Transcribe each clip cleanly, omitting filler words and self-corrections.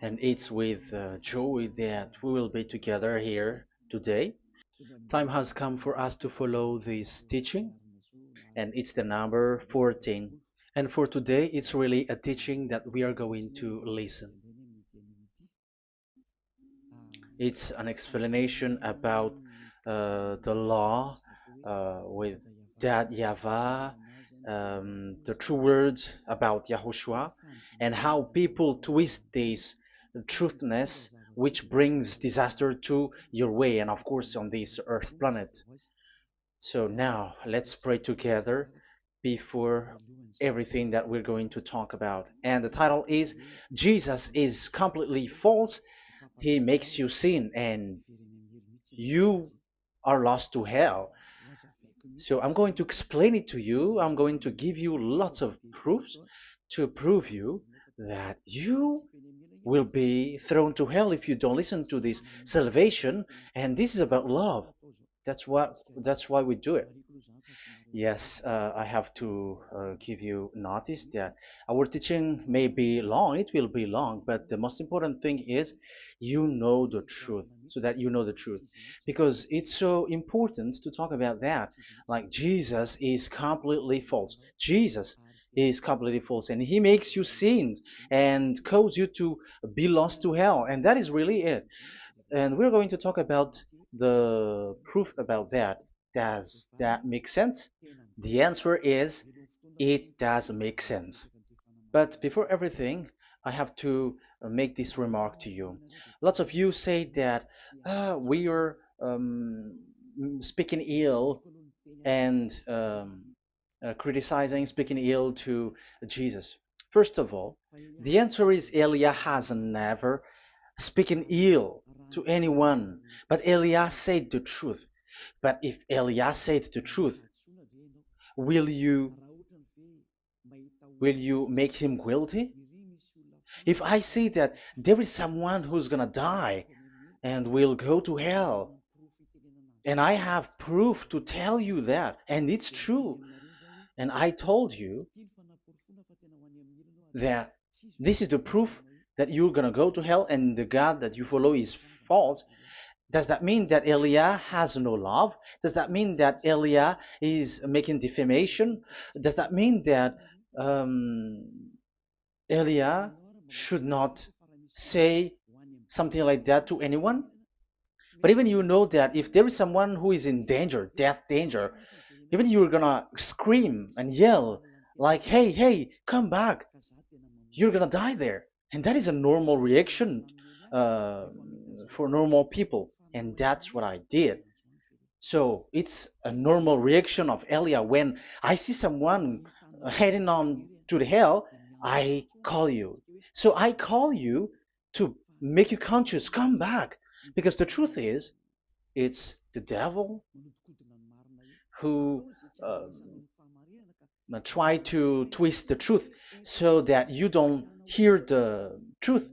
and it's with joy that we will be together here today. Time has come for us to follow this teaching, and it's the number 14. And for today, it's really a teaching that we are going to listen. It's an explanation about the law with that YAHVAH, the true words about YAHOSHUAH, and how people twist this truthness which brings disaster to your way and of course on this earth planet. So now let's pray together before everything that we're going to talk about. And the title is Jesus is completely false. He makes you sin and you are lost to hell. So I'm going to explain it to you. I'm going to give you lots of proofs to prove you that you will be thrown to hell if you don't listen to this salvation. And this is about love. That's why we do it. Yes, I have to give you notice that our teaching may be long, it will be long, but the most important thing is you know the truth, so that you know the truth. Because it's so important to talk about that. Like Jesus is completely false. Jesus is completely false, and he makes you sin and cause you to be lost to hell, and that is really it. And we're going to talk about the proof about that. Does that make sense? The answer is it does make sense. But before everything, I have to make this remark to you. Lots of you say that we are speaking ill and criticizing, speaking ill to Jesus. First of all, the answer is Elia has never speaking ill to anyone, but Elia said the truth. But if Elia said the truth, will you will you make him guilty? If I say that there is someone who's gonna die and will go to hell, and I have proof to tell you that, and it's true, and I told you that this is the proof that you're gonna go to hell and the God that you follow is false, does that mean that Elia has no love? Does that mean that Elia is making defamation? Does that mean that um, Elia should not say something like that to anyone? But even you know that if there is someone who is in danger, death danger, even you're gonna scream and yell like, "Hey, hey, come back! You're gonna die there." And that is a normal reaction uh, for normal people, and that's what I did. So it's a normal reaction of Elia when I see someone heading on to the hell, I call you. So I call you to make you conscious, come back. Because the truth is, it's the devil who try to twist the truth so that you don't hear the truth.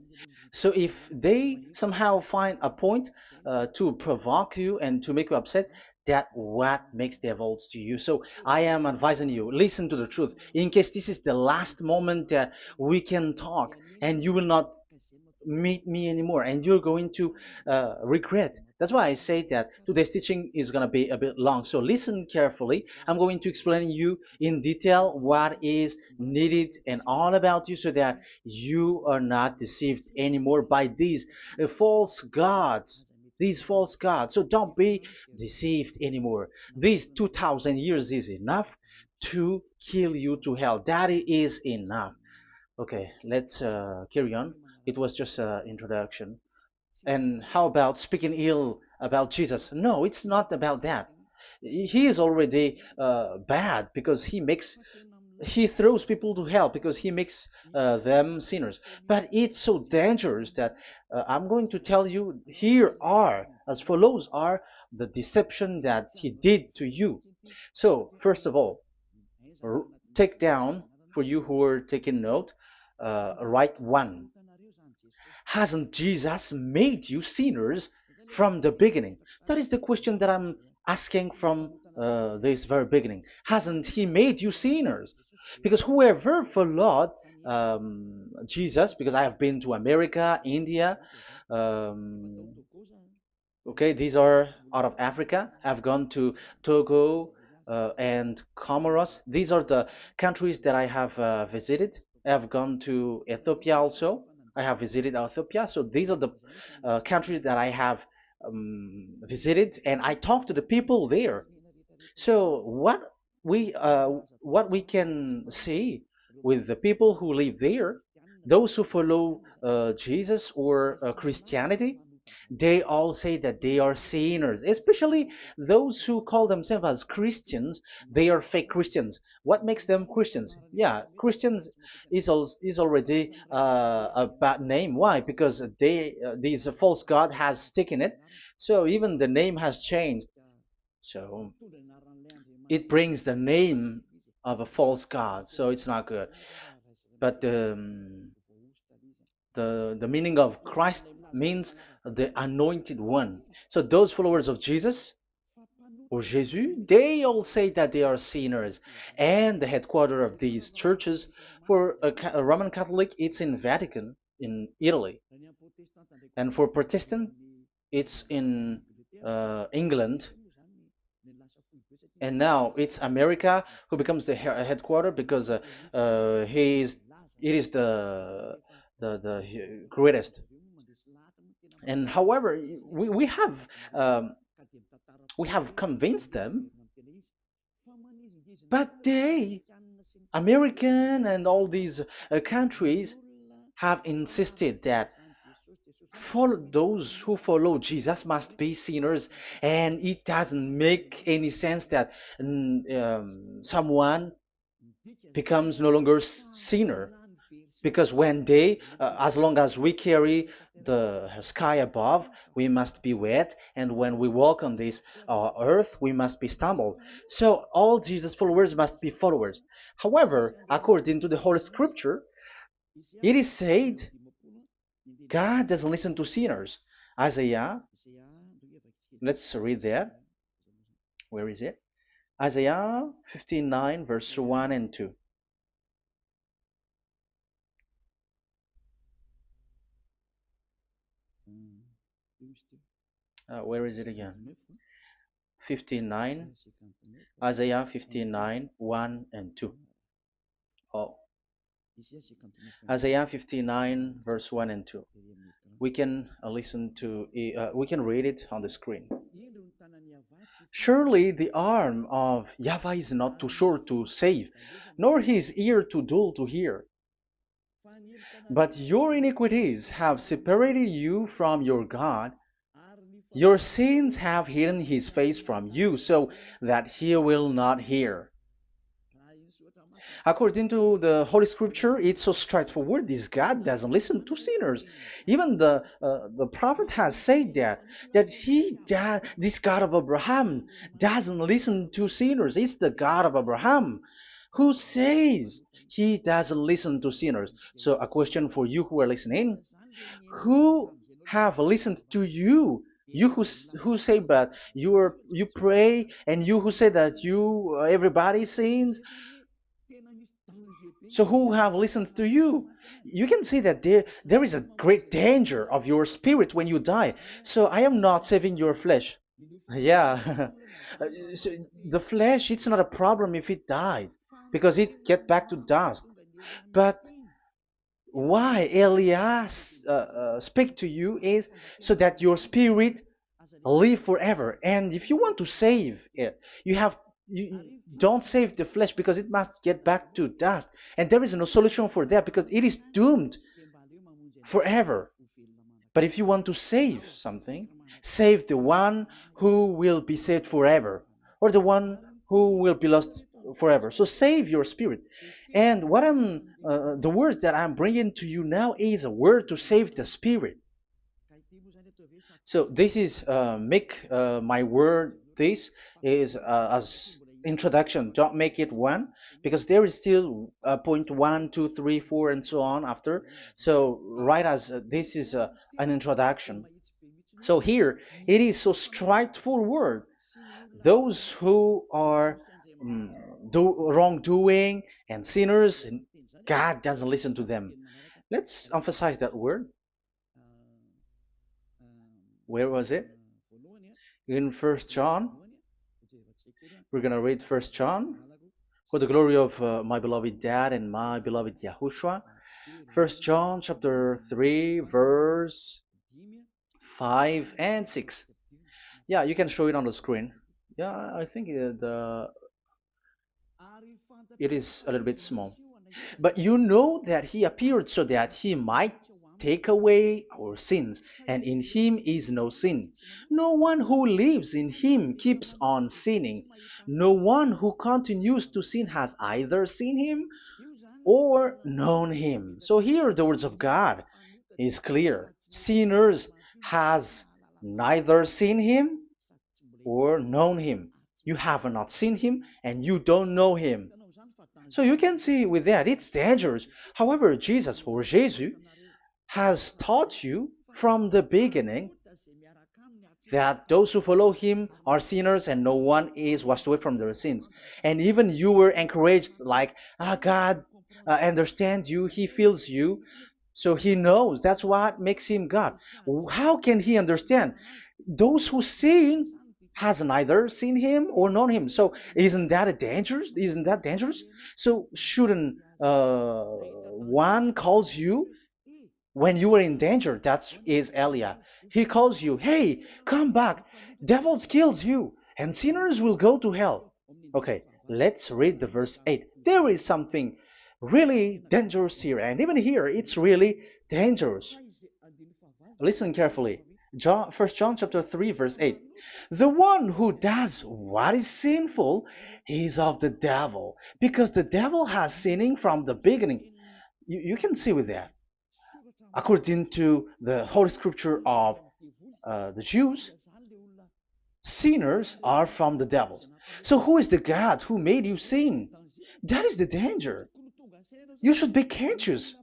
So if they somehow find a point to provoke you and to make you upset, that what makes devils to you. So I am advising you, listen to the truth. In case this is the last moment that we can talk and you will not meet me anymore and you're going to regret. That's why I say that today's teaching is going to be a bit long, so listen carefully. I'm going to explain you in detail what is needed and all about you so that you are not deceived anymore by these false gods. So don't be deceived anymore. These 2000 years is enough to kill you to hell. That is enough. Okay, let's carry on. It was just an introduction. And how about speaking ill about Jesus? No, it's not about that. He is already bad because he throws people to hell because he makes them sinners. But it's so dangerous that I'm going to tell you here are as follows are the deception that he did to you. So first of all, take down for you who are taking note. Write one. Hasn't Jesus made you sinners from the beginning? That is the question that I'm asking from this very beginning. Hasn't he made you sinners? Because whoever followed Jesus, because I have been to America, India. Um, okay, these are out of Africa. I've gone to Togo and Comoros. These are the countries that I have visited. I have gone to Ethiopia also. I have visited Ethiopia. So these are the countries that I have visited, and I talked to the people there. So what we can see with the people who live there, those who follow Jesus or Christianity, they all say that they are sinners, especially those who call themselves as Christians. They are fake Christians. What makes them Christians? Yeah, Christians is already a bad name. Why? Because these false god has taken it. So even the name has changed. So it brings the name of a false god, so it's not good. But the meaning of Christ means the anointed one. So those followers of Jesus or Jesus, they all say that they are sinners. And the headquarters of these churches for a Roman Catholic, it's in Vatican in Italy, and for Protestant, it's in England, and now it's America who becomes the headquarter because he is it is the greatest. And however, um, we have convinced them, but they American and all these countries have insisted that follow those who follow Jesus must be sinners, and it doesn't make any sense that someone becomes no longer sinner because when they as long as we carry the sky above, we must be wet, and when we walk on this earth, we must be stumbled. So all Jesus followers must be followers. However, according to the Holy Scripture, it is said God doesn't listen to sinners. Isaiah, let's read there. Where is it? Isaiah 59, verse 1 and 2. Where is it again? 59, Isaiah 59, 1 and 2. Oh, Isaiah 59, verse 1 and 2. We can we can read it on the screen. Surely the arm of Yahweh is not too short to save, nor his ear too dull to hear. But your iniquities have separated you from your God. Your sins have hidden his face from you so that he will not hear. According to the Holy Scripture, it's so straightforward. This God doesn't listen to sinners. Even the prophet has said that this God of Abraham doesn't listen to sinners. It's the God of Abraham who says he doesn't listen to sinners. So a question for you who are listening: who have listened to you? You who say that you pray, and you who say that you everybody sins, so who have listened to you? You can see that there is a great danger of your spirit when you die. So I am not saving your flesh. Yeah. So the flesh, it's not a problem if it dies because it get back to dust. But why Elias speak to you is so that your spirit live forever. And if you want to save it, you don't save the flesh because it must get back to dust. And there is no solution for that because it is doomed forever. But if you want to save something, save the one who will be saved forever, or the one who will be lost forever. So save your spirit. And the words that I'm bringing to you now is a word to save the spirit. So this is make my word. This is as introduction. Don't make it one because there is still point one, two, three, four, and so on after. So right as this is an introduction. So here it is so straightforward. Those who are do wrongdoing and sinners, God doesn't listen to them. Let's emphasize that word. Where was it? In First John. We're gonna read First John. For the glory of my beloved Dad and my beloved Yahushua. First John chapter 3 verse 5 and 6. Yeah, you can show it on the screen. Yeah, I think it is a little bit small. But you know that he appeared so that he might take away our sins, and in him is no sin. No one who lives in him keeps on sinning. No one who continues to sin has either seen him or known him. So here the words of God is clear. Sinners has neither seen him or known him. You have not seen him and you don't know him. So you can see with that it's dangerous. However, Jesus or Jesus has taught you from the beginning that those who follow him are sinners and no one is washed away from their sins. And even you were encouraged like, God understands you, he feels you, so he knows. That's what makes him God. How can he understand? Those who sin has neither seen him or known him. So isn't that a dangerous? Isn't that dangerous? So shouldn't one calls you when you are in danger? That is Elia. He calls you, hey, come back. Devils kills you, and sinners will go to hell. Okay, let's read the verse 8. There is something really dangerous here, and even here it's really dangerous. Listen carefully. First John chapter 3 verse 8. The one who does what is sinful is of the devil, because the devil has sinning from the beginning. You can see with that. According to the Holy Scripture of the Jews, sinners are from the devils. So who is the God who made you sin? That is the danger. You should be conscious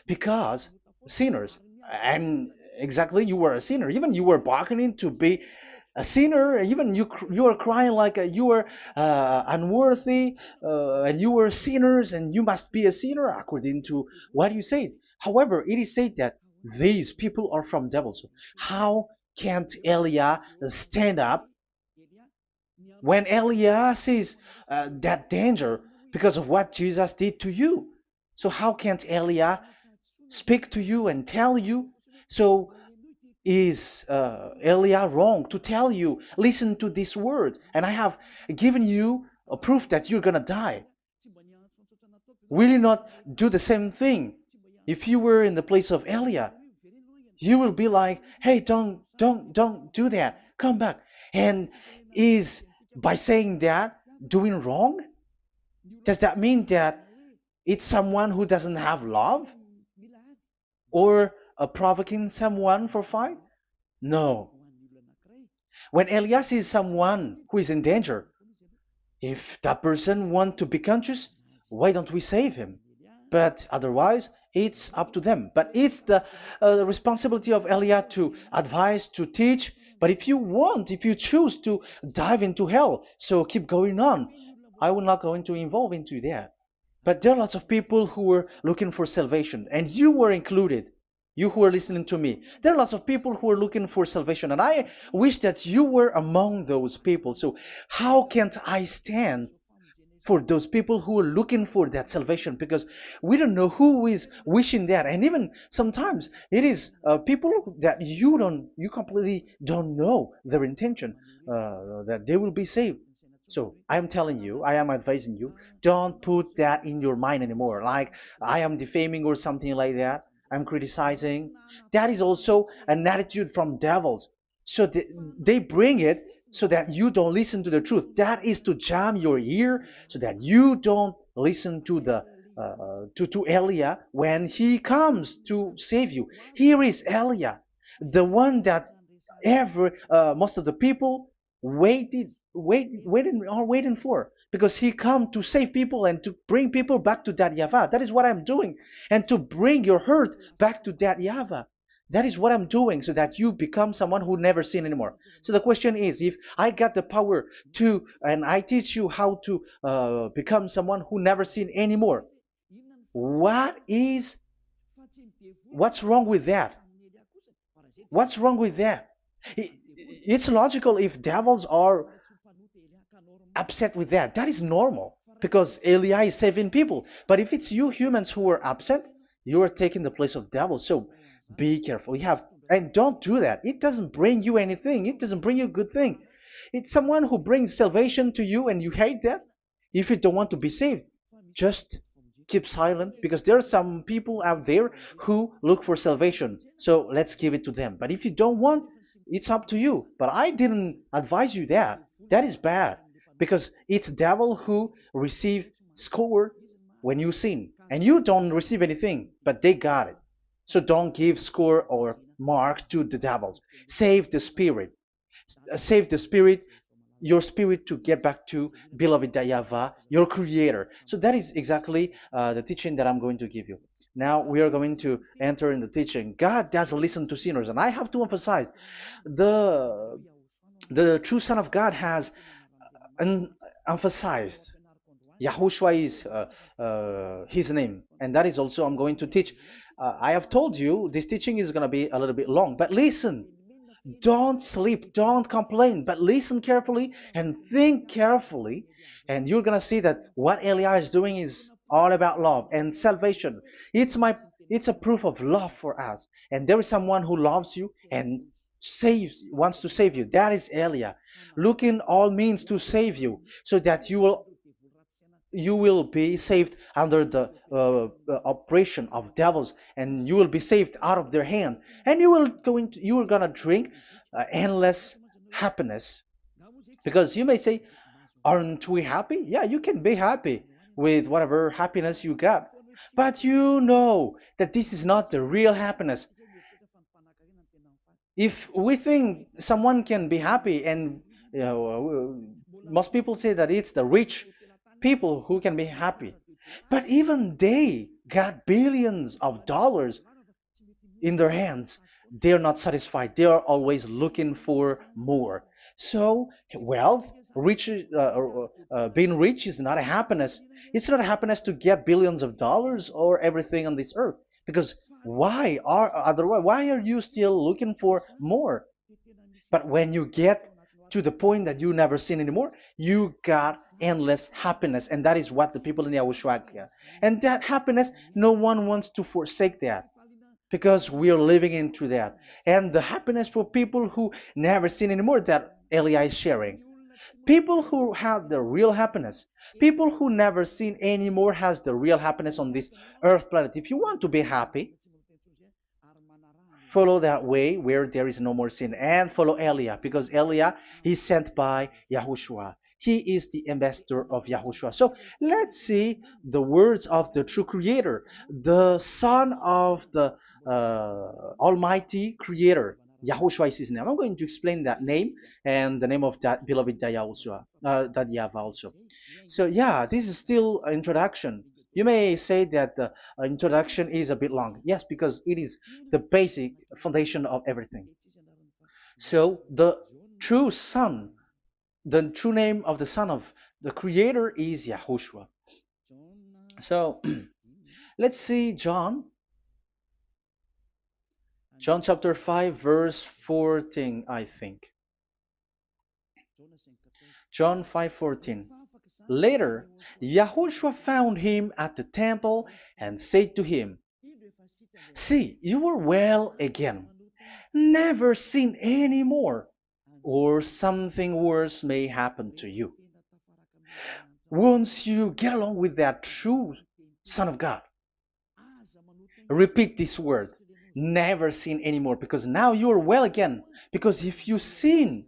because sinners, and exactly you were a sinner. Even you were bargaining to be a sinner. Even you were crying like you were unworthy, and you were sinners, and you must be a sinner according to what you said. However, it is said that these people are from devils. How can't Elia stand up when Elia sees that danger because of what Jesus did to you? So how can't Elia speak to you and tell you? So is Elia wrong to tell you, listen to this word, and I have given you a proof that you're gonna die? Will you not do the same thing? If you were in the place of Elia, you will be like, hey, don't do that, come back. And is by saying that doing wrong? Does that mean that it's someone who doesn't have love, or provoking someone for fight? No. When Elias is someone who is in danger, if that person wants to be conscious, why don't we save him? But otherwise, it's up to them. But it's the responsibility of Elia to advise, to teach. But if you choose to dive into hell, so keep going on. I will not go into involve into that. But there are lots of people who were looking for salvation, and you were included. You who are listening to me, there are lots of people who are looking for salvation, and I wish that you were among those people. So, how can't I stand for those people who are looking for that salvation? Because we don't know who is wishing that, and even sometimes it is people that you completely don't know their intention that they will be saved. So I am telling you, I am advising you, don't put that in your mind anymore. Like I am defaming or something like that. I'm criticizing. That is also an attitude from devils. So they bring it so that you don't listen to the truth. That is to jam your ear so that you don't listen to the to Elia when he comes to save you. Here is Elia, the one that most of the people waiting for, because he come to save people and to bring people back to that Yahvah. That is what I'm doing, and to bring your hurt back to that Yahvah. That is what I'm doing, so that you become someone who never sin anymore. So the question is, if I got the power to, and I teach you how to become someone who never sin anymore, What is what's wrong with that? What's wrong with that? It's logical if devils are upset with that. That is normal because Eli is saving people. But if it's you humans who are upset, you are taking the place of devils. So be careful. You have and don't do that. It doesn't bring you anything. It doesn't bring you a good thing. It's someone who brings salvation to you and you hate that. If you don't want to be saved, just keep silent because there are some people out there who look for salvation. So let's give it to them. But if you don't want, it's up to you. But I didn't advise you that. That is bad because it's devil who receive score when you sin and you don't receive anything, but they got it. So don't give score or mark to the devils. Save the spirit. Save the spirit, your spirit to get back to beloved Dayava, your creator. So that is exactly the teaching that I'm going to give you. Now we are going to enter in the teaching. God doesn't listen to sinners, and I have to emphasize the the true Son of God has emphasized. Yahushua is his name, and that is also I'm going to teach. I have told you this teaching is going to be a little bit long, but listen. Don't sleep, don't complain, but listen carefully and think carefully, and you're gonna see that what Eli is doing is all about love and salvation. It's my it's a proof of love for us, and there is someone who loves you and wants to save you. That is Elia, looking all means to save you, so that you will be saved under the oppression of devils, and you will be saved out of their hand, and you are gonna drink endless happiness. Because you may say, aren't we happy? Yeah, you can be happy with whatever happiness you got, but you know that this is not the real happiness. If we think someone can be happy, and most people say that it's the rich people who can be happy, but even they got billions of dollars in their hands, they're not satisfied. They are always looking for more. So wealth, being rich is not a happiness. It's not a happiness to get billions of dollars or everything on this earth. Because why are you still looking for more? But when you get to the point that you never sin anymore, you got endless happiness, and that is what the people in Yahushua get. And that happiness, no one wants to forsake that because we are living into that. And the happiness for people who never sin anymore that Eli is sharing. People who have the real happiness, people who never sin anymore has the real happiness on this earth planet. If you want to be happy, follow that way where there is no more sin and follow Elia because Elia is sent by Yahushua. He is the ambassador of Yahushua. So let's see the words of the true creator, the son of the almighty creator. Yahushua is his name. I'm going to explain that name and the name of that beloved Yahushua, that Yahweh also. So yeah, this is still an introduction. You may say that the introduction is a bit long. Yes, because it is the basic foundation of everything. So true son, the true name of the son of the creator is Yahushua. So let's see John chapter 5 verse 14, I think. John 5:14. Later, Yahushua found him at the temple and said to him, "See, you are well again. Never sin any more, or something worse may happen to you." Once you get along with that true Son of God, repeat this word. Never sin anymore, because now you are well again. Because if you sin,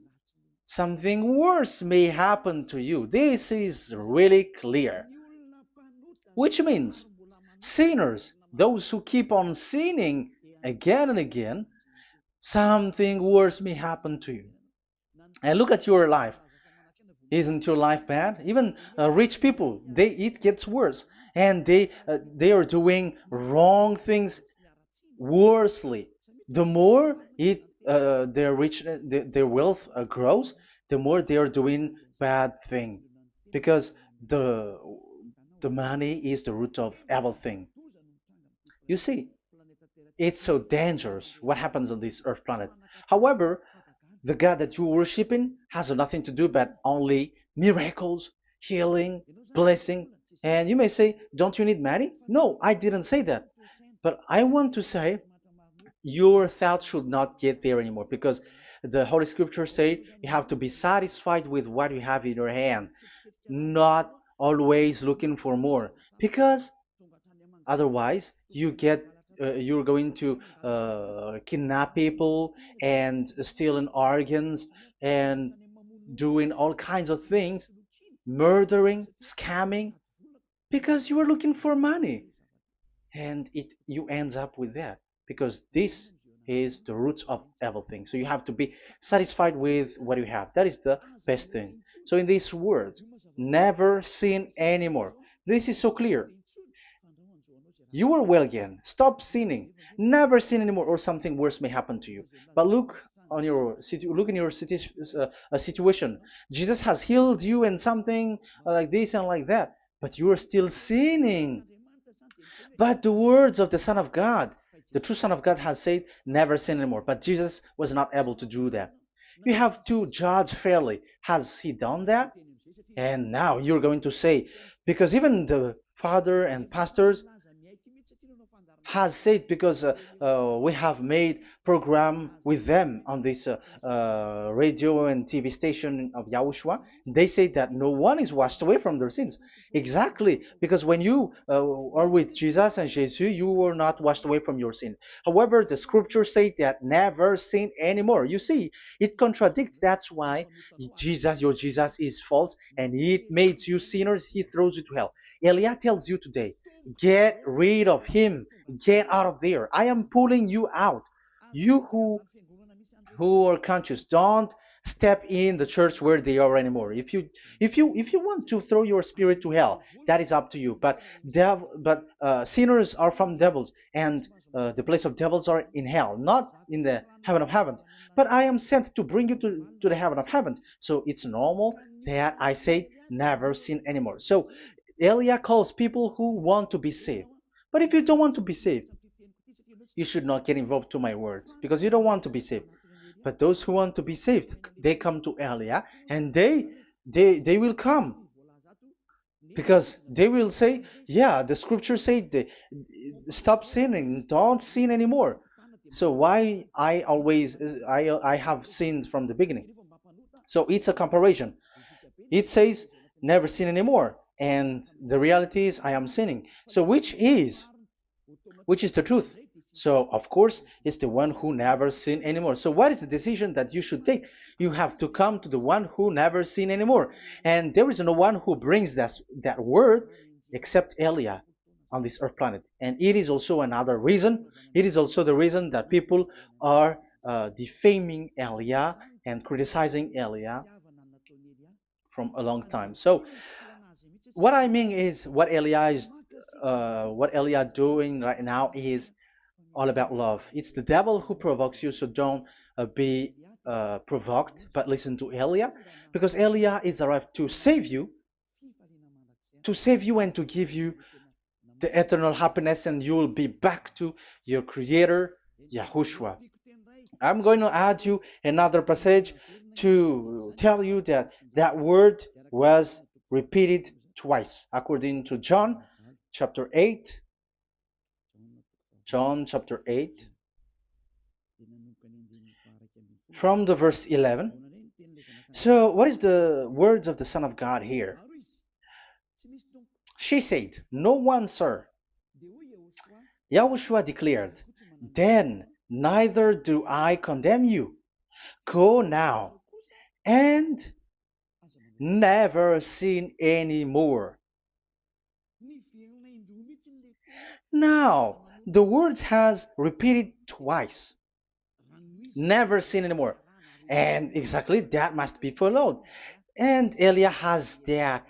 something worse may happen to you. This is really clear. Which means sinners, those who keep on sinning again and again, something worse may happen to you. And look at your life. Isn't your life bad? Even rich people, it gets worse, and they are doing wrong things worsely. The more their rich their wealth grows, the more they are doing bad thing, because the The money is the root of everything. You see, it's so dangerous what happens on this earth planet. However, the God that you're worshiping has nothing to do but only miracles, healing, blessing. And you may say, don't you need money? No, I didn't say that. But I want to say your thoughts should not get there anymore because the Holy Scripture say you have to be satisfied with what you have in your hand, not always looking for more. Because otherwise, you're going to kidnap people and stealing organs and doing all kinds of things, murdering, scamming, because you are looking for money, and it you ends up with that because this is the roots of everything. So you have to be satisfied with what you have. That is the best thing. So in these words, never sin anymore. This is so clear. You are well again. Stop sinning. Never sin anymore, or something worse may happen to you. But look in your situation. Jesus has healed you and something like this and like that, but you are still sinning. But the words of the Son of God, the true Son of God, has said, "Never sin anymore." But Jesus was not able to do that. You have to judge fairly. Has he done that? And now you're going to say, because even the father and pastors has said, because we have made program with them on this radio and TV station of Yahushua. They say that no one is washed away from their sins. Exactly, because when you are with Jesus and Jesus, you were not washed away from your sin. However, the scriptures say that never sin anymore. You see, it contradicts. That's why your Jesus is false, and it makes you sinners. He throws you to hell. Elia tells you today, get rid of him. Get out of there. I am pulling you out. You who are conscious, don't step in the church where they are anymore. If you want to throw your spirit to hell, that is up to you. But sinners are from devils, and the place of devils are in hell, not in the heaven of heavens. But I am sent to bring you to the heaven of heavens. So it's normal that I say never sin anymore. So Elia calls people who want to be saved. But if you don't want to be saved, you should not get involved to my words because you don't want to be saved. But those who want to be saved, they come to Elia, and they will come because they will say, yeah, the scriptures say stop sinning, don't sin anymore. So why I have sinned from the beginning. So it's a comparison. It says never sin anymore, and the reality is I am sinning. So which is the truth? So, of course, it's the one who never sin anymore. So, what is the decision that you should take? You have to come to the one who never sin anymore. And there is no one who brings that word except Elia on this earth planet. And it is also another reason. It is also the reason that people are defaming Elia and criticizing Elia from a long time. So, what I mean is what Elia doing right now is all about love. It's the devil who provokes you, so don't be provoked, but listen to Elia, because Elia is arrived to save you and to give you the eternal happiness, and you will be back to your Creator, Yahushua. I'm going to add you another passage to tell you that that word was repeated twice, according to chapter 8, John chapter 8, from the verse 11. So, what is the words of the Son of God here? She said, "No one, sir." Yahushua declared, "Then neither do I condemn you. Go now and never sin any more." Now, the words has repeated twice. Never sin anymore. And exactly that must be followed. And Elia has that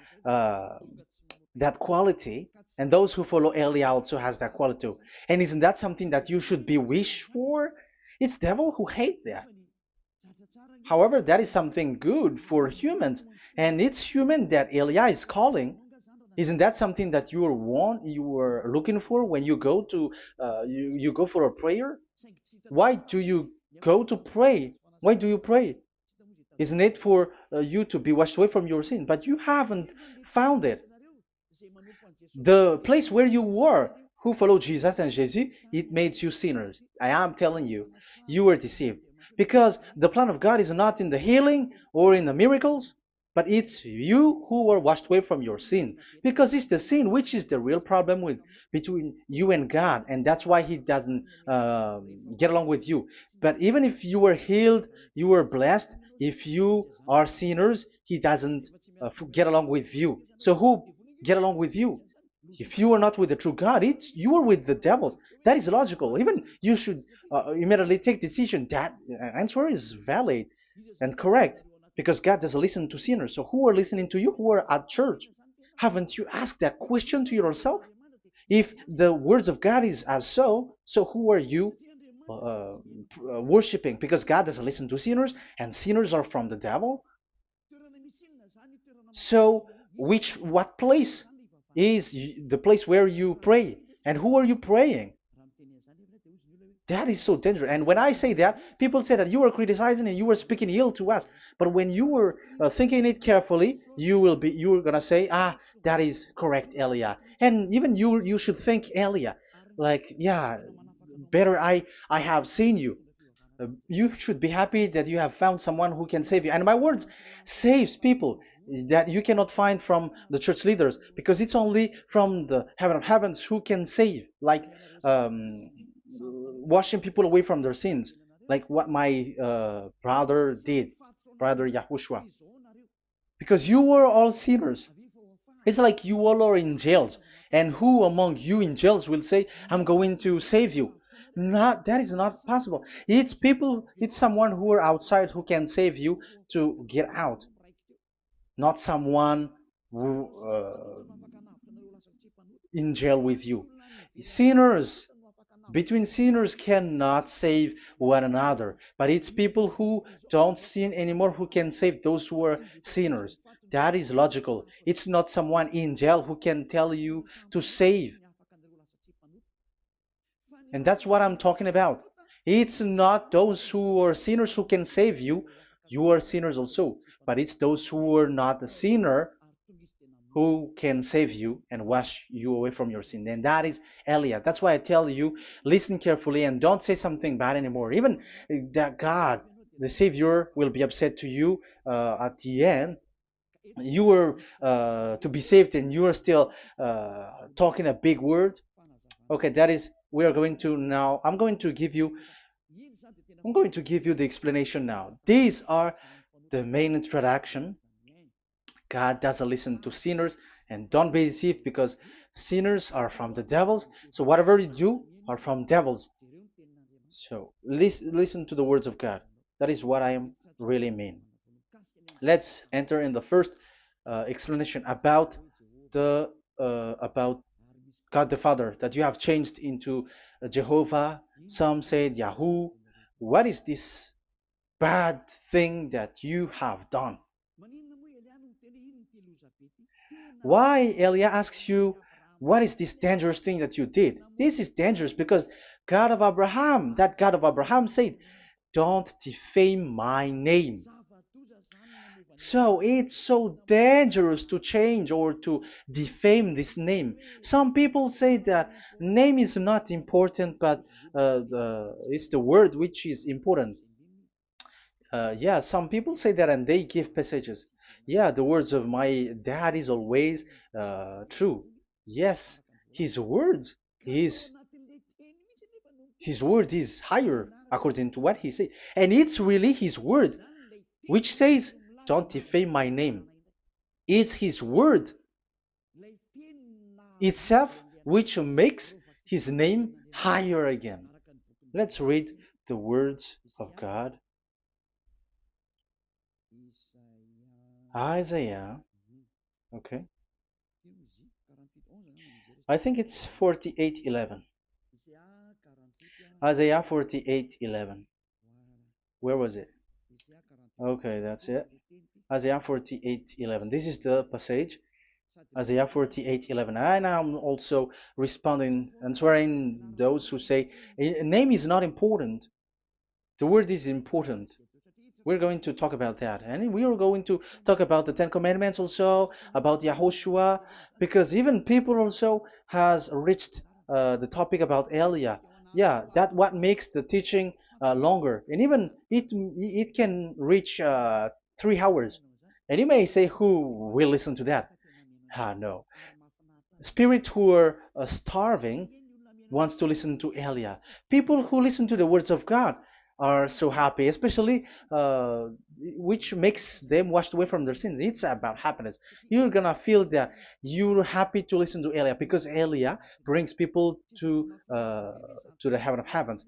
quality, and those who follow Elia also has that quality too. And isn't that something that you should be wish for? It's devil who hate that. However, that is something good for humans, and it's human that Elia is calling. Isn't that something that you were looking for when you go to you go for a prayer? Why do you go to pray? Why do you pray? Isn't it for you to be washed away from your sin? But you haven't found it. The place where you were, who followed Jesus and Jesus, it made you sinners. I am telling you, you were deceived. Because the plan of God is not in the healing or in the miracles, but it's you who were washed away from your sin. Because it's the sin which is the real problem with between you and God, and that's why He doesn't get along with you. But even if you were healed, you were blessed. If you are sinners, He doesn't get along with you. So who get along with you? If you are not with the true God, it's you are with the devil. That is logical. Even you should immediately take decision. That answer is valid and correct because God doesn't listen to sinners. So who are listening to you? Who are at church? Haven't you asked that question to yourself? If the words of God is as so who are you worshiping? Because God doesn't listen to sinners, and sinners are from the devil. So, what place is the place where you pray? And who are you praying? That is so dangerous. And when I say that, people say that you are criticizing and you are speaking ill to us. But when you were thinking it carefully, you are gonna say, that is correct, Elia. And even you should think Elia, like, yeah, better I have seen you. You should be happy that you have found someone who can save you. And my words saves people that you cannot find from the church leaders because it's only from the heaven of heavens who can save, like um, washing people away from their sins, like what my brother did, brother Yahushua. Because you were all sinners. It's like you all are in jails. And who among you in jails will say, I'm going to save you? Not that is not possible. It's people, it's someone who are outside who can save you to get out, not someone who in jail with you. Sinners, between sinners cannot save one another, but it's people who don't sin anymore who can save those who are sinners. That is logical. It's not someone in jail who can tell you to save. And that's what I'm talking about. It's not those who are sinners who can save you. You are sinners also. But it's those who are not a sinner who can save you and wash you away from your sin. And that is Eliah. That's why I tell you, listen carefully and don't say something bad anymore. Even that God, the Savior, will be upset to you at the end. You were to be saved and you are still talking a big word. Okay, that is, we are going to now, I'm going to give you the explanation now. These are the main introduction. God doesn't listen to sinners, and don't be deceived because sinners are from the devils. So whatever you do are from devils. So listen to the words of God. That is what I am really mean. Let's enter in the first explanation about God the Father that you have changed into Jehovah. Some said Yahoo. What is this bad thing that you have done? Why Elia asks you, what is this dangerous thing that you did? This is dangerous because God of Abraham, that God of Abraham said, don't defame my name. So it's so dangerous to change or to defame this name. Some people say that name is not important, but it's the word which is important. Yeah, some people say that and they give passages. Yeah, the words of my dad is always true. Yes, his words is his word is higher according to what he said. And it's really his word which says, don't defame my name. It's his word itself which makes his name higher again. Let's read the words of God. Isaiah, okay. I think it's 48:11. Isaiah 48:11. Where was it? Okay, that's it. Isaiah 48:11. This is the passage. Isaiah 48:11. And I'm also responding, answering those who say a name is not important. The word is important. We're going to talk about that. And we are going to talk about the Ten Commandments also, about Yahushua, because even people also has reached the topic about Elia. Yeah, that what makes the teaching longer. And even it can reach 3 hours. And you may say, who will listen to that? Ah, no. Spirits who are starving wants to listen to Elia. People who listen to the words of God are so happy, especially which makes them washed away from their sins. It's about happiness. You're gonna feel that you're happy to listen to Elia because Elia brings people to the heaven of heavens.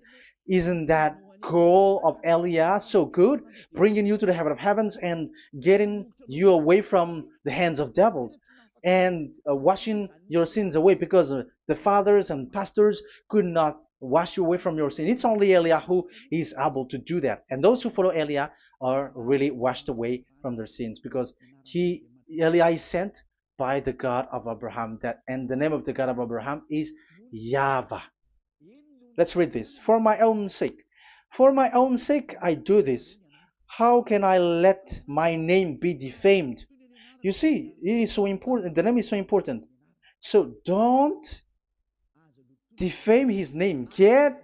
Isn't that goal of Elia so good, bringing you to the heaven of heavens and getting you away from the hands of devils? And washing your sins away because the fathers and pastors could not wash you away from your sin. It's only Elia who is able to do that. And those who follow Elia are really washed away from their sins because Elia is sent by the God of Abraham. And the name of the God of Abraham is YAHVAH. Let's read this. For my own sake. For my own sake I do this. How can I let my name be defamed? You see, it is so important. The name is so important. So don't defame his name. Get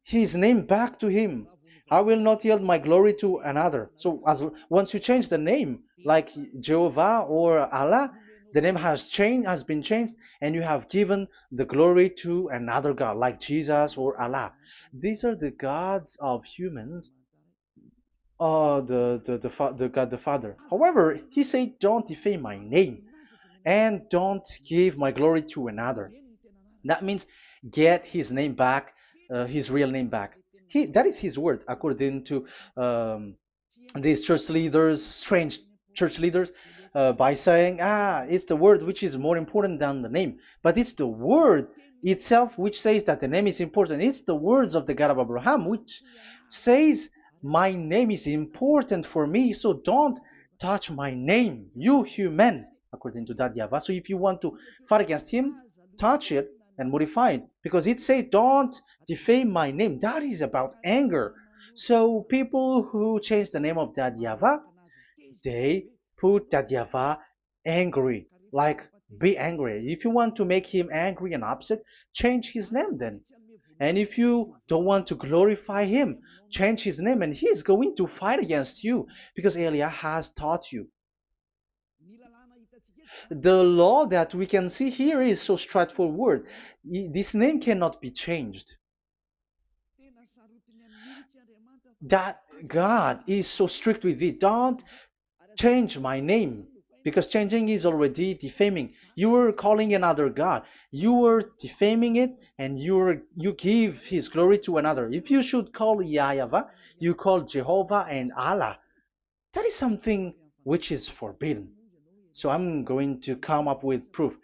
his name back to him. I will not yield my glory to another. So once you change the name, like Jehovah or Allah, the name has been changed, and you have given the glory to another God, like Jesus or Allah. These are the gods of humans, the God the Father. However, he said, "Don't defame my name, and don't give my glory to another." That means get his name back, his real name back. That is his word, according to um, these church leaders, strange church leaders, by saying, it's the word which is more important than the name. But it's the word itself which says that the name is important. It's the words of the God of Abraham which says, my name is important for me, so don't touch my name, you human, according to that YAHVAH. So if you want to fight against him, touch it and modify it, because it says, don't defame my name. That is about anger. So people who change the name of that YAHVAH, they put that YAHVAH angry, like be angry. If you want to make him angry and upset, change his name then. And if you don't want to glorify him, change his name and he's going to fight against you because Elia has taught you. The law that we can see here is so straightforward. This name cannot be changed. That God is so strict with it. Don't change my name, because changing is already defaming. You are calling another God. You are defaming it, and you give his glory to another. If you should call YAHVAH, you call Jehovah and Allah. That is something which is forbidden. So I'm going to come up with proof.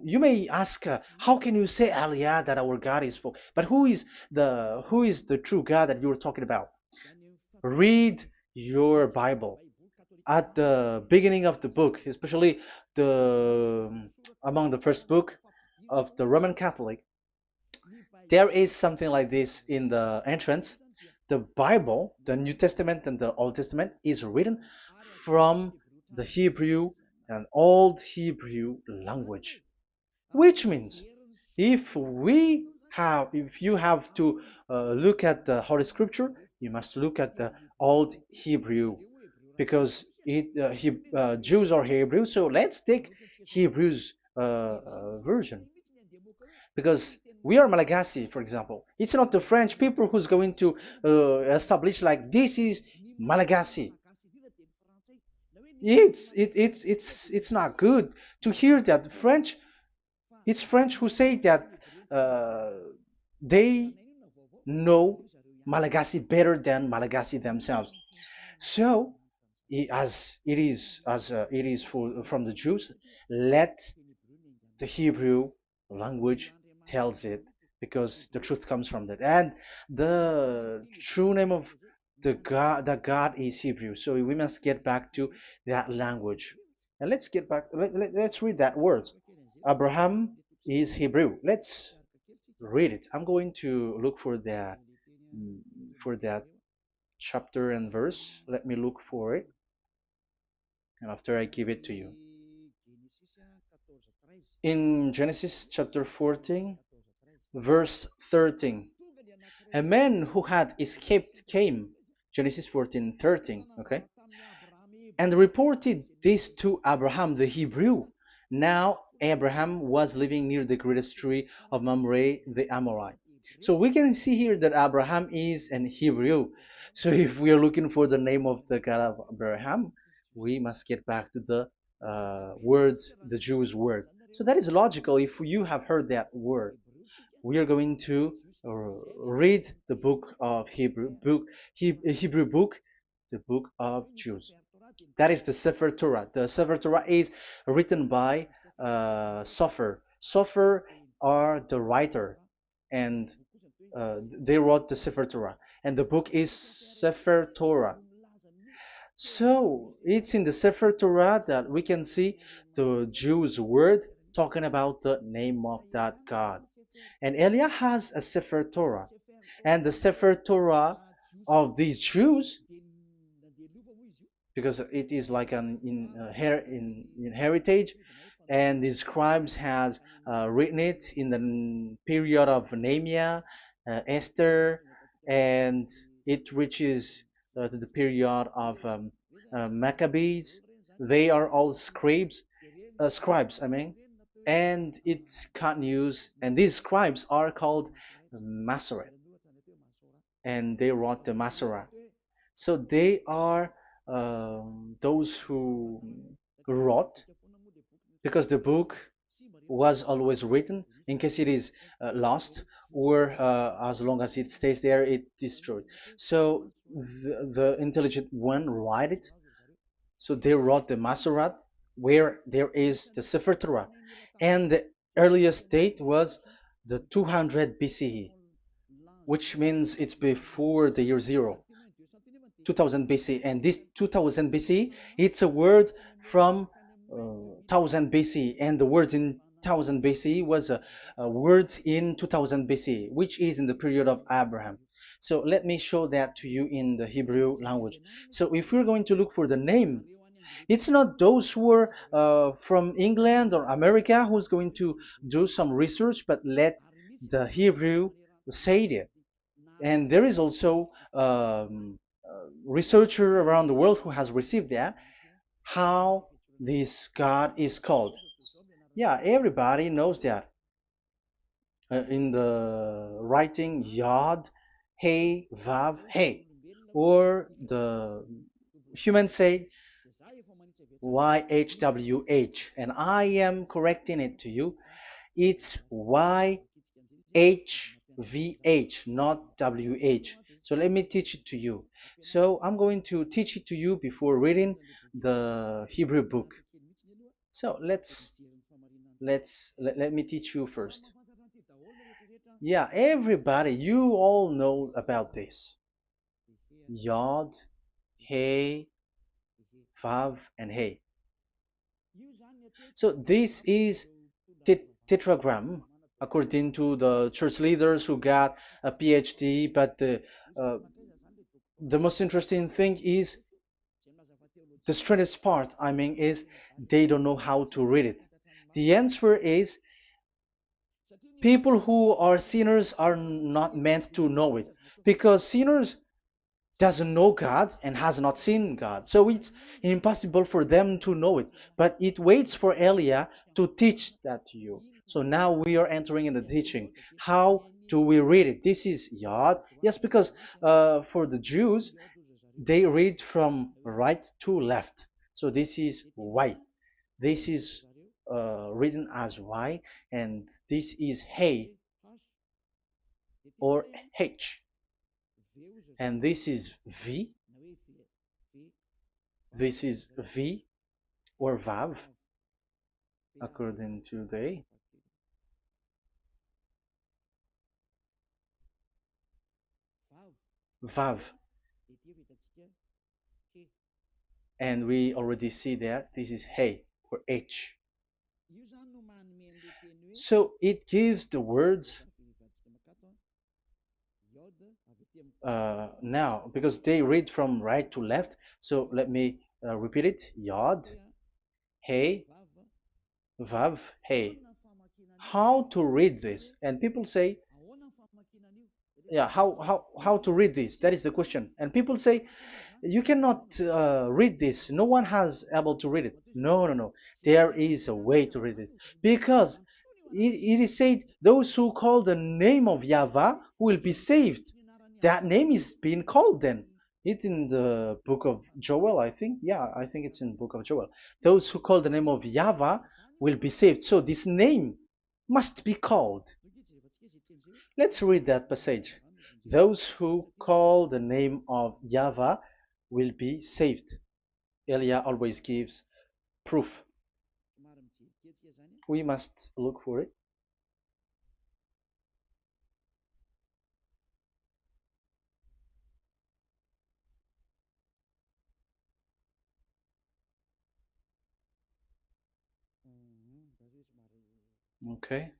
You may ask, how can you say Aliyah that our God is for? But who is the true God that you're talking about? Read your Bible. At the beginning of the book, especially the among the first book of the Roman Catholic, there is something like this in the entrance. The Bible, the New Testament and the Old Testament, is written from the Hebrew and Old Hebrew language, which means if you have to look at the Holy Scripture, you must look at the Old Hebrew, because Jews are Hebrew. So let's take Hebrew's version, because we are Malagasy, for example. It's not the French people who's going to establish like this is Malagasy. It's not good to hear that French. It's French who say that uh, they know Malagasy better than Malagasy themselves. So, as it is from the Jews, let the Hebrew language tells it, because the truth comes from that, and the true name of the God is Hebrew. So we must get back to that language. And let's get back. Let's read that word. Abraham is Hebrew. Let's read it. I'm going to look mm, for that chapter and verse. Let me look for it, and after I give it to you. In Genesis chapter 14, verse 13, a man who had escaped came, Genesis 14:13, okay, and reported this to Abraham the Hebrew. Now Abraham was living near the greatest tree of Mamre the Amorite. So we can see here that Abraham is an Hebrew. So if we are looking for the name of the God of Abraham, we must get back to the word, the Jewish word. So that is logical. If you have heard that word, we are going to read the book of Hebrew book, the book of Jews. That is the Sefer Torah. The Sefer Torah is written by Sofer. Sofer are the writer, and they wrote the Sefer Torah, and the book is Sefer Torah. So it's in the Sefer Torah that we can see the Jews' word talking about the name of that God. And Elia has a Sefer Torah, and the Sefer Torah of these Jews, because it is like an in heritage, and the scribes has written it in the period of Nehemiah, Esther, and it reaches to the period of Maccabees. They are all scribes, I mean, and it continues, and these scribes are called Masoret, and they wrote the Masorah. So they are those who wrote, because the book was always written in case it is lost, or as long as it stays there, it destroyed. So the intelligent one write it. So they wrote the Masorat, where there is the Sefer Torah, and the earliest date was the 200 BCE, which means it's before the year zero. 2000 BC, and this 2000 BC, it's a word from 1000 BC, and the word in 1000 BC was a word in 2000 BC, which is in the period of Abraham. So let me show that to you in the Hebrew language. So if we're going to look for the name, it's not those who are from England or America who's going to do some research, but let the Hebrew say it. And there is also researcher around the world who has received that, how this God is called. Yeah, everybody knows that. In the writing Yod, Hey, Vav, Hey, or the human say YHWH, and I am correcting it to you. It's YHVH, not WH. So let me teach it to you. So I'm going to teach it to you before reading the Hebrew book. So let me teach you first. Yeah, everybody, you all know about this. Yod, Hey, Vav, and Hey. So this is tetragram, according to the church leaders who got a PhD. But the most interesting thing is, the strangest part, I mean, is they don't know how to read it. The answer is, people who are sinners are not meant to know it, because sinners doesn't know God and has not seen God. So it's impossible for them to know it. But it waits for Elia to teach that to you. So now we are entering in the teaching. How do we read it? This is Yod. Yes, because for the Jews, they read from right to left. So this is Y. This is written as Y, and this is Hey or H. And this is V. This is V or Vav, according to the Vav. And we already see that this is Hey. or H. So it gives the words now because they read from right to left. So let me repeat it. Yod, Hey, Vav, Hey. How to read this? And people say, yeah, how to read this? That is the question. And people say, you cannot read this. No one has able to read it. No, no, no. There is a way to read this because it is said those who call the name of Yahweh will be saved. That name is being called then. It's in the book of Joel, I think. Yeah, I think it's in the book of Joel. Those who call the name of Yahweh will be saved. So this name must be called. Let's read that passage. Those who call the name of Yahweh will be saved. Elia always gives proof. We must look for it. Okay,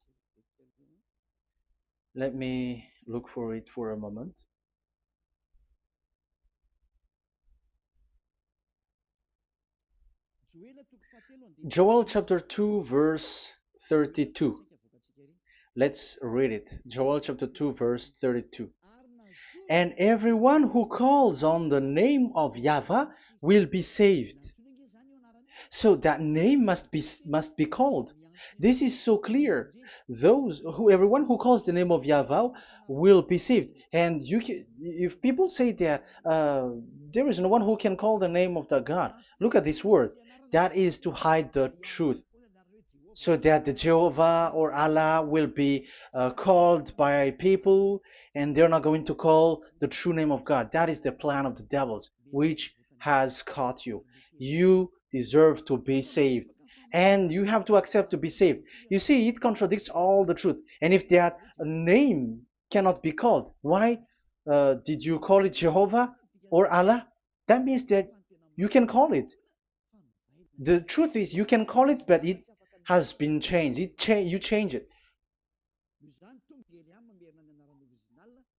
let me look for it for a moment. Joel chapter 2, verse 32. Let's read it. Joel chapter 2, verse 32. And everyone who calls on the name of Yahweh will be saved. So that name must be called. This is so clear. Everyone who calls the name of Yahweh will be saved. And if people say that there is no one who can call the name of the God, look at this word. That is to hide the truth so that the Jehovah or Allah will be called by people and they're not going to call the true name of God. That is the plan of the devils, which has caught you. You deserve to be saved. And you have to accept to be saved. You see, it contradicts all the truth. And if that name cannot be called, why did you call it Jehovah or Allah? That means that you can call it. The truth is, you can call it, but it has been changed. You change it.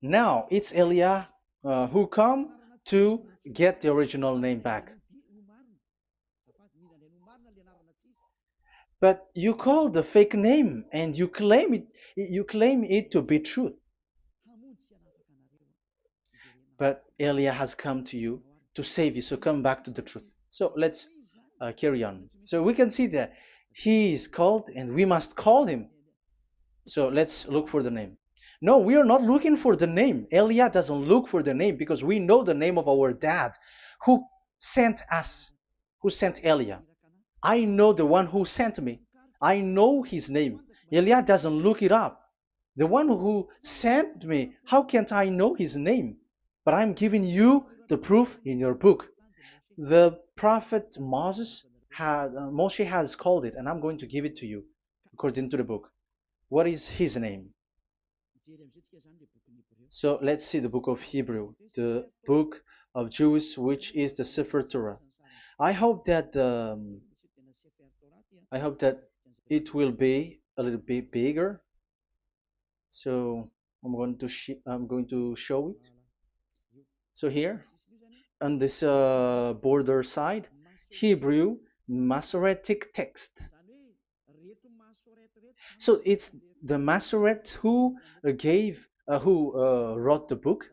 Now it's Elia who come to get the original name back. But you call the fake name and you claim it to be truth. But Elia has come to you to save you, so come back to the truth. So let's carry on. So we can see that he is called and we must call him. So let's look for the name. No, we are not looking for the name. Elia doesn't look for the name because we know the name of our dad who sent us, who sent Elia. I know the one who sent me. I know his name. Elia doesn't look it up. The one who sent me, how can't I know his name? But I'm giving you the proof in your book. The prophet Moshe has called it, and I'm going to give it to you according to the book. What is his name? So let's see the book of Hebrew, the book of Jews, which is the Sefer Torah. I hope that I hope that it will be a little bit bigger. So I'm going to show it. So here on this border side, Hebrew Masoretic text. So it's the Masoret who wrote the book.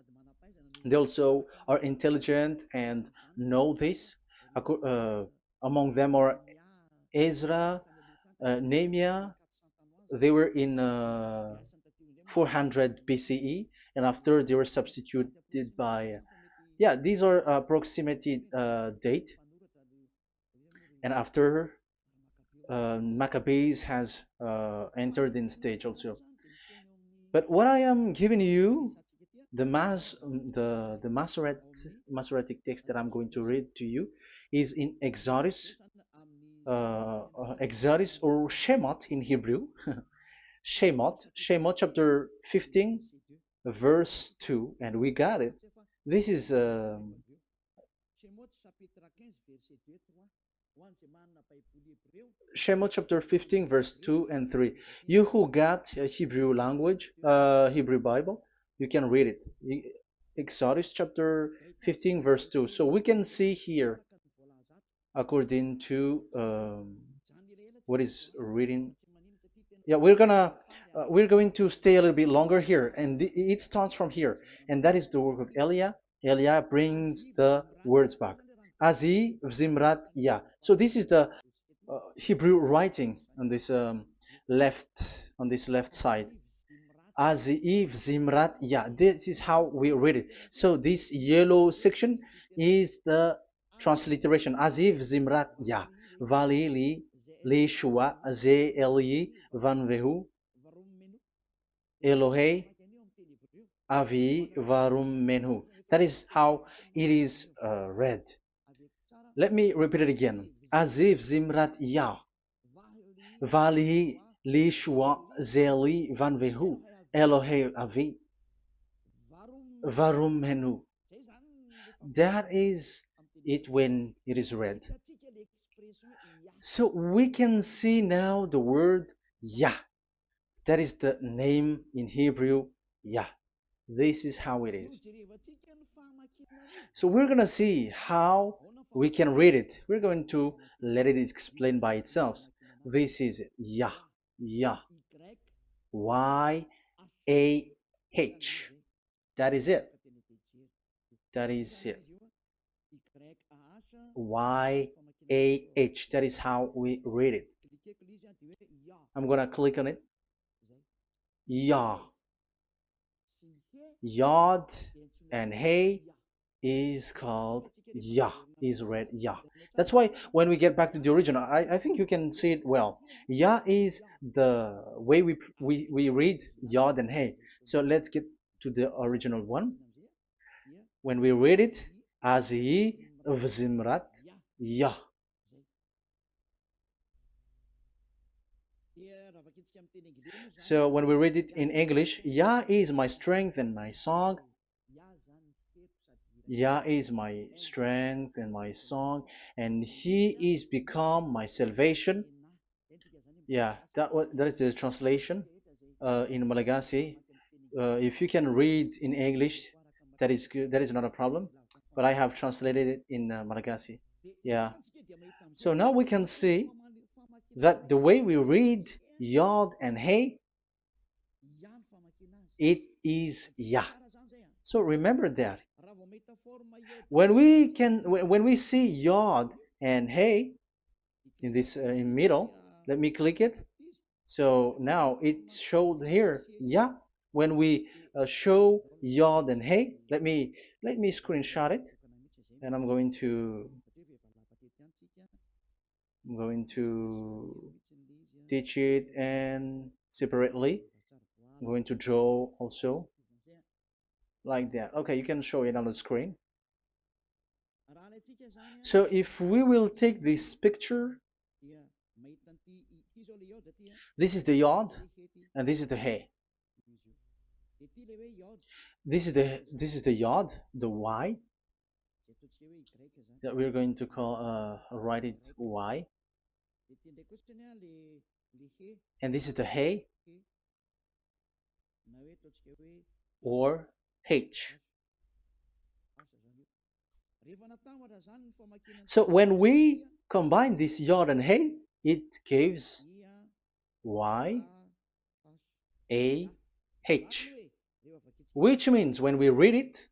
They also are intelligent and know this. Among them are Ezra, Nehemiah. They were in 400 BCE, and after they were substituted by, yeah, these are approximated date. And after Maccabees has entered in stage also. But what I am giving you, the Masoretic text that I'm going to read to you, is in Exodus or Shemot in Hebrew, Shemot chapter 15, verse 2, and we got it. This is Shemot chapter 15, verse 2 and 3. You who got a Hebrew language, Hebrew Bible, you can read it. Exodus chapter 15, verse 2. So we can see here, according to what is reading. Yeah, we're going to stay a little bit longer here, and it starts from here, and that is the work of Eliah. Eliah brings the words back. Azi Zimrat Ya. So this is the Hebrew writing on this left side. Aziv Zimrat Ya. This is how we read it. So this yellow section is the transliteration. Aziv Zimrat Ya. Vali li shua ze eli van vehu Elohei avi varum menhu. That is how it is read. Let me repeat it again. Aziv Zimrat Ya. Vali li shua ze eli van vehu Elohei avi varum menhu. That is it when it is read. So we can see now the word Yah. That is the name in Hebrew, Yah. This is how it is. So we're going to see how we can read it. We're going to let it explain by itself. This is it. Yah. Yah. Y-A-H. That is it. That is it. Y-A-H. That is how we read it. I'm going to click on it. Yah. Yod and Hey is called Yah, is read Yah. That's why when we get back to the original, I think you can see it well. Yah is the way we read Yod and Hey. So let's get to the original one. When we read it, Azi Vzimrat Yah. So when we read it in English, Yah is my strength and my song. Yah is my strength and my song, and He is become my salvation. Yeah, that is the translation in Malagasy. If you can read in English, that is good. That is not a problem. But I have translated it in Malagasy. Yeah. So now we can see that the way we read Yod and Hey, it is Yah. So remember that when we see Yod and Hey in this in middle, let me click it. So now it showed here, yeah. When we show Yod and Hey, let me screenshot it, and I'm going to teach it and separately. I'm going to draw also like that. Okay, you can show it on the screen. So if we will take this picture, this is the Yod and this is the Hey. This is the Yod, the Y that we're going to call write it Y, and this is the Hey or H. So when we combine this Yod and Hey, it gives Y A H, which means when we read it,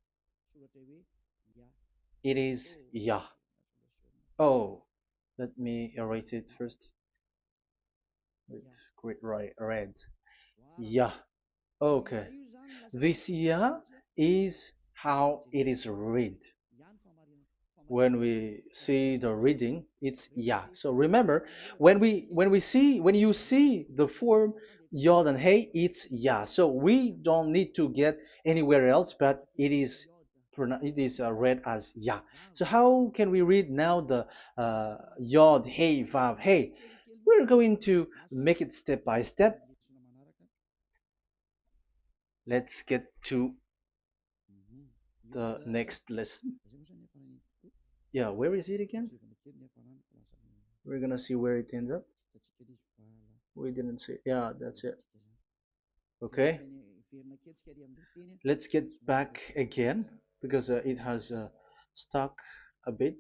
it is Yah. Oh, let me erase it first with great red. Yah. Okay. This Yah is how it is read. When we see the reading, it's Yah. So remember, when you see the form Yod and Hey, it's Yah. So we don't need to get anywhere else, but it is read as Yah. So how can we read now the Yod, Hey, Vav, Hey? We're going to make it step by step. Let's get to the next lesson. Yeah, where is it again? We're gonna see where it ends up. We didn't see. Yeah, that's it. Okay. Let's get back again because it has stuck a bit.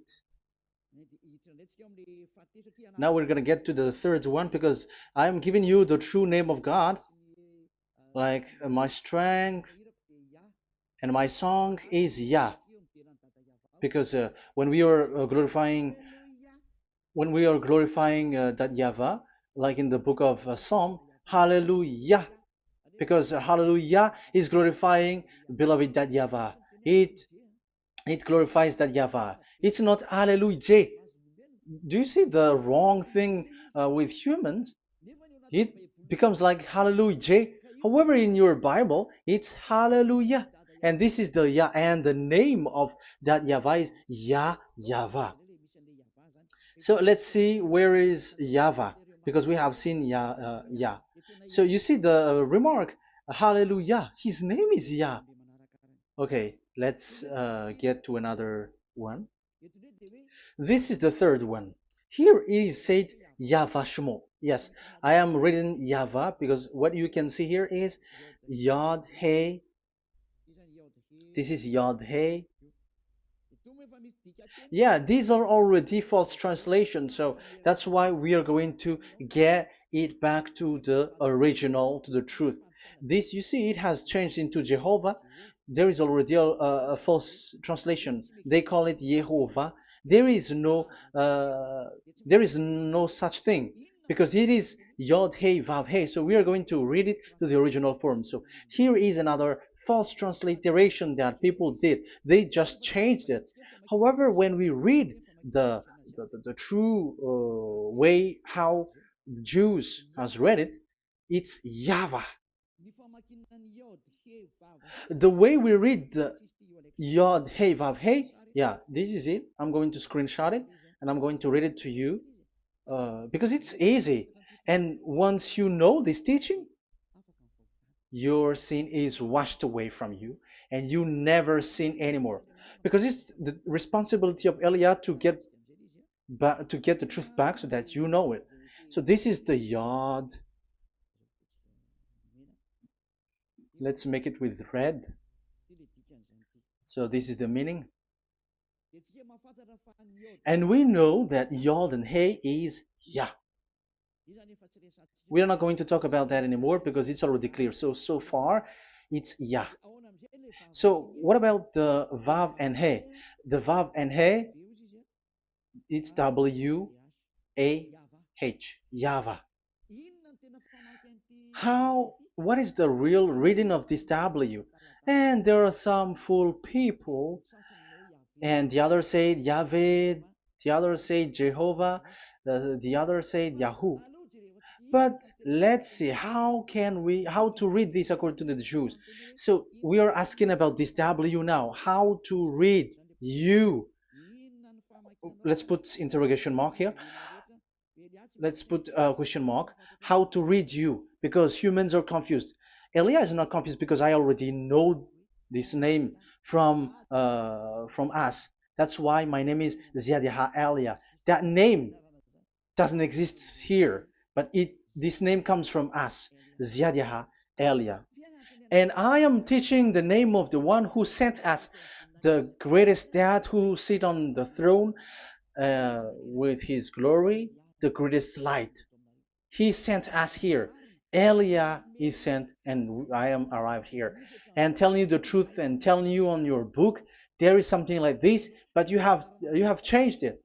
Now we're gonna get to the third one because I'm giving you the true name of God, like my strength and my song is Yah, because when we are glorifying that Yahweh, like in the book of Psalm, Hallelujah, because Hallelujah is glorifying beloved that Yahweh. It it glorifies that Yahweh. It's not Hallelujah. Do you see the wrong thing with humans? It becomes like Hallelujah. However, in your Bible, it's Hallelujah. And this is the Yah, and the name of that Yahweh is Yahweh. So let's see where is Yahweh, because we have seen Yah. So you see the remark, Hallelujah. His name is Yah. Okay, let's get to another one. This is the third one. Here it is said YAHVAH. Yes, I am reading Yahvah because what you can see here is Yod Hey. This is Yod Hey. Yeah, these are already false translations, so that's why we are going to get it back to the original, to the truth. This, you see, it has changed into Jehovah. There is already a false translation. They call it Yehovah. There is no, uh, there is no such thing because it is Yod Hey Vav Hey. So we are going to read it to the original form. So here is another false transliteration that people did. They just changed it. However, when we read the true way how the Jews has read it, it's Yahweh. The way we read the Yod Hey Vav Hey, yeah, this is it. I'm going to screenshot it and I'm going to read it to you because it's easy. And once you know this teaching, your sin is washed away from you and you never sin anymore. Because it's the responsibility of Eliah to get back, to get the truth back so that you know it. So this is the Yod. Let's make it with red. So this is the meaning. And we know that Yod and Hey is Yah. We are not going to talk about that anymore because it's already clear. So far, it's Yah. So what about the Vav and He? The Vav and He, it's W-A-H, Yahvah. What is the real reading of this W? And there are some fool people, and the others say Yahweh, the others say Jehovah, the others say Yahoo. But let's see how to read this according to the Jews. So we are asking about this W now. How to read you? Let's put interrogation mark here. Let's put a question mark. How to read you? Because humans are confused. Elia is not confused because I already know this name from us. That's why my name is Ziadiha Elia. That name doesn't exist here, but this name comes from us, Ziadiha Elia. And I am teaching the name of the one who sent us, the greatest dad who sit on the throne with his glory, the greatest light. He sent us here. Elia is sent, and I am arrived here. And telling you the truth and telling you on your book, there is something like this, but you have changed it.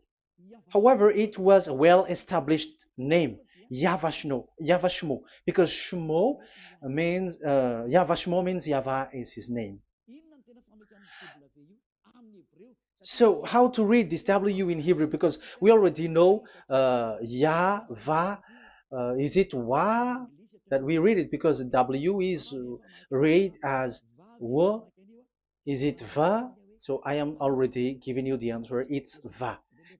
However, it was a well-established name, Yahvah, because Shmo means Yahvah means Yahvah is his name. So how to read this W in Hebrew? Because we already know Yahvah. Is it Wa that we read it? Because W is read as W. Is it Va? So I am already giving you the answer. It's Va.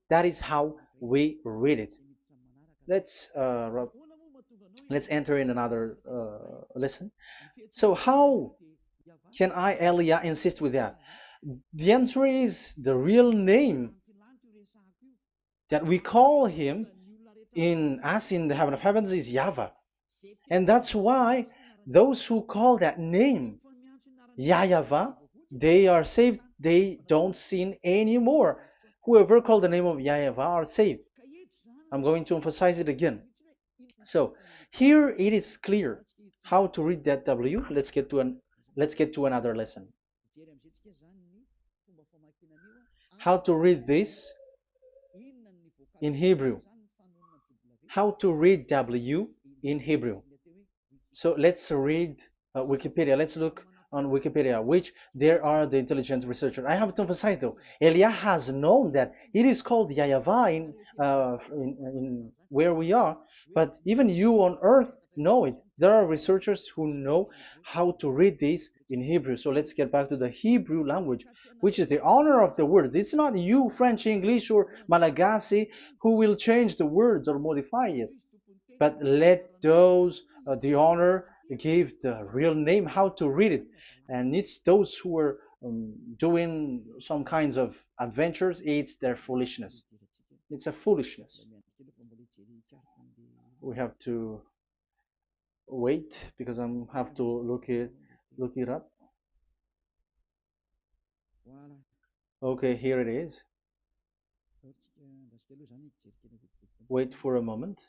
That is how we read it. Let's enter in another lesson. So how can I, Elia, insist with that? The answer is the real name that we call him in as in the heaven of heavens is YAHVAH. And that's why those who call that name YAHVAH, they are saved. They don't sin anymore. Whoever called the name of YAHVAH are saved. I'm going to emphasize it again. So here it is clear how to read that W. Let's get to another lesson. How to read this in Hebrew. How to read W in Hebrew. So let's read Wikipedia. Let's look on Wikipedia, which there are the intelligent researchers. I have to emphasize though, Elia has known that it is called YAHVAH in where we are, but even you on earth know it. There are researchers who know how to read this in Hebrew. So let's get back to the Hebrew language, which is the honor of the words. It's not you, French, English, or Malagasy, who will change the words or modify it, but let those the honor give the real name how to read it, and it's those who are doing some kinds of adventures. It's their foolishness. It's a foolishness. We have to wait because I have to look it up. Okay, here it is. Wait for a moment.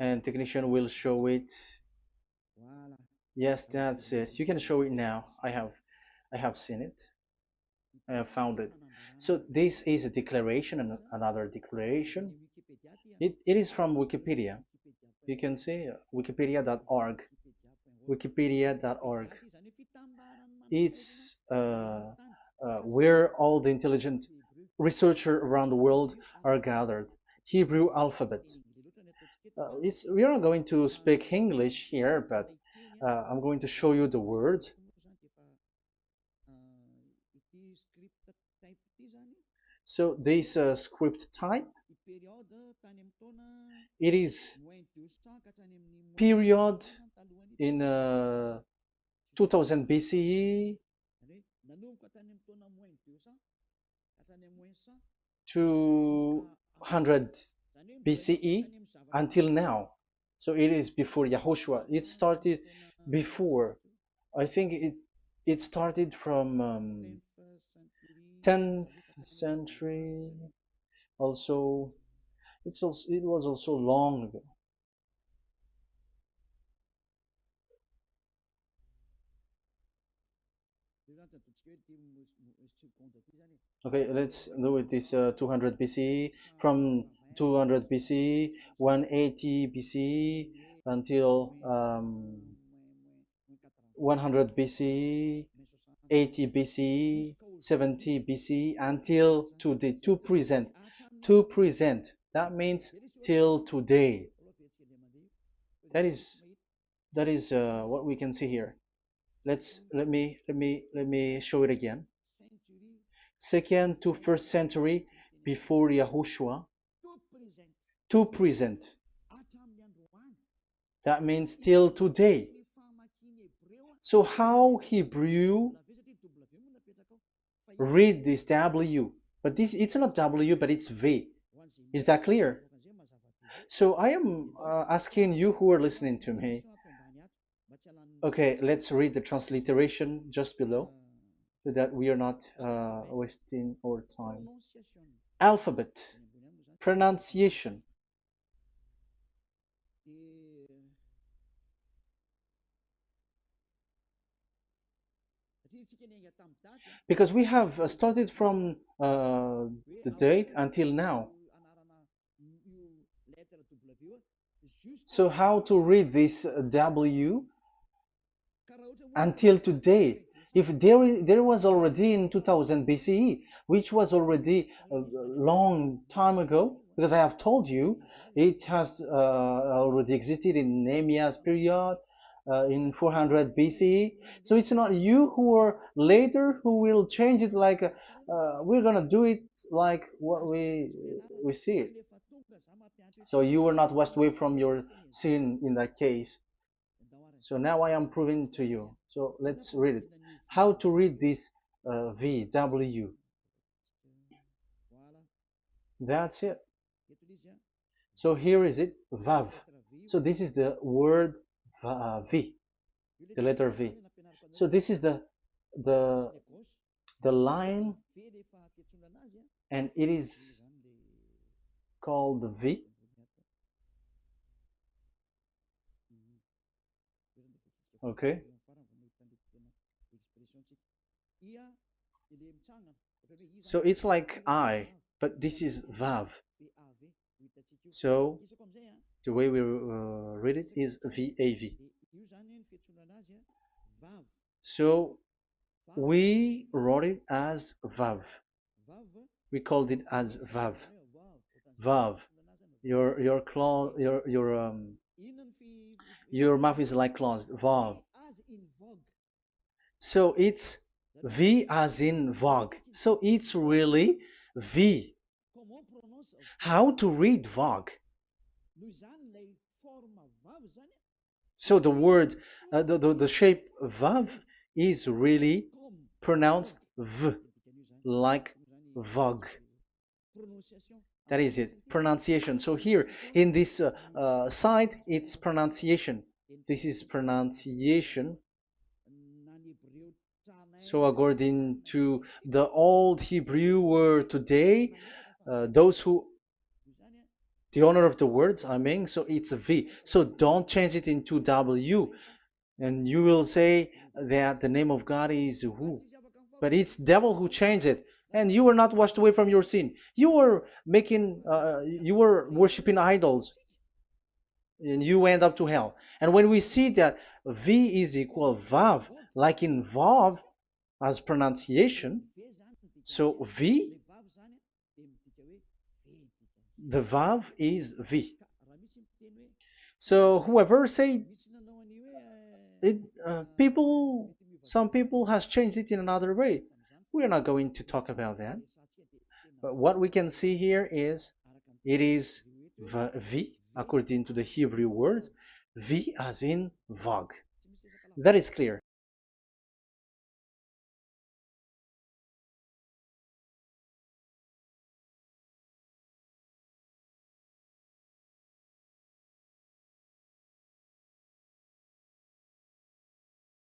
And technician will show it. Yes, that's it. You can show it now. I have seen it. I have found it. So this is a declaration and another declaration. It is from Wikipedia. You can see wikipedia.org. Wikipedia.org. It's where all the intelligent researchers around the world are gathered. Hebrew alphabet. We are not going to speak English here, but I'm going to show you the words. So this script type, it is period in 2000 BCE, 200 BCE until now. So it is before Yahushua. It started before. I think it started from 10th century. Also, it was also long ago. Okay, let's do it this 200 BCE, from 200 BCE, 180 BCE until 100 BCE, 80 BCE, 70 BCE until today, to present. To present. That means till today. That is what we can see here. Let me show it again. Second to first century before Yahushua, to present. That means till today. So how Hebrew read this W? But this, it's not W, but it's V. Is that clear? So I am asking you who are listening to me. Okay, let's read the transliteration just below, so that we are not wasting our time. Alphabet, pronunciation. Because we have started from the date until now. So how to read this W until today? If there was already in 2000 BCE, which was already a long time ago, because I have told you it has already existed in Nehemiah's period, in 400 BCE. So it's not you who are later who will change it, like we're gonna do it like what we see it. So you were not washed away from your sin in that case. So now I am proving to you. So let's read it. How to read this V, W. That's it. So here is it, Vav. So this is the word V, the letter V. So this is the the line, and it is called V. Okay. So it's like I, but this is Vav. So the way we read it is VAV. So we wrote it as Vav. We called it as Vav. Vav. Your claw, your mouth is like closed. Vav. So it's V as in Vogue. So it's really V. How to read Vogue? So the word, the shape Vav is really pronounced V, like Vogue. That is it, pronunciation. So here in this side, it's pronunciation. This is pronunciation. So according to the old Hebrew word today, those who, the owner of the word, I mean, so it's a V. So don't change it into W, and you will say that the name of God is who. But it's devil who changed it, and you were not washed away from your sin. You were you were worshiping idols, and you end up to hell. And when we see that V is equal Vav, like in Vav as pronunciation, so V, the Vav is V. So whoever say it, some people has changed it in another way. We are not going to talk about that. But what we can see here is it is V according to the Hebrew word, V as in Vog. That is clear.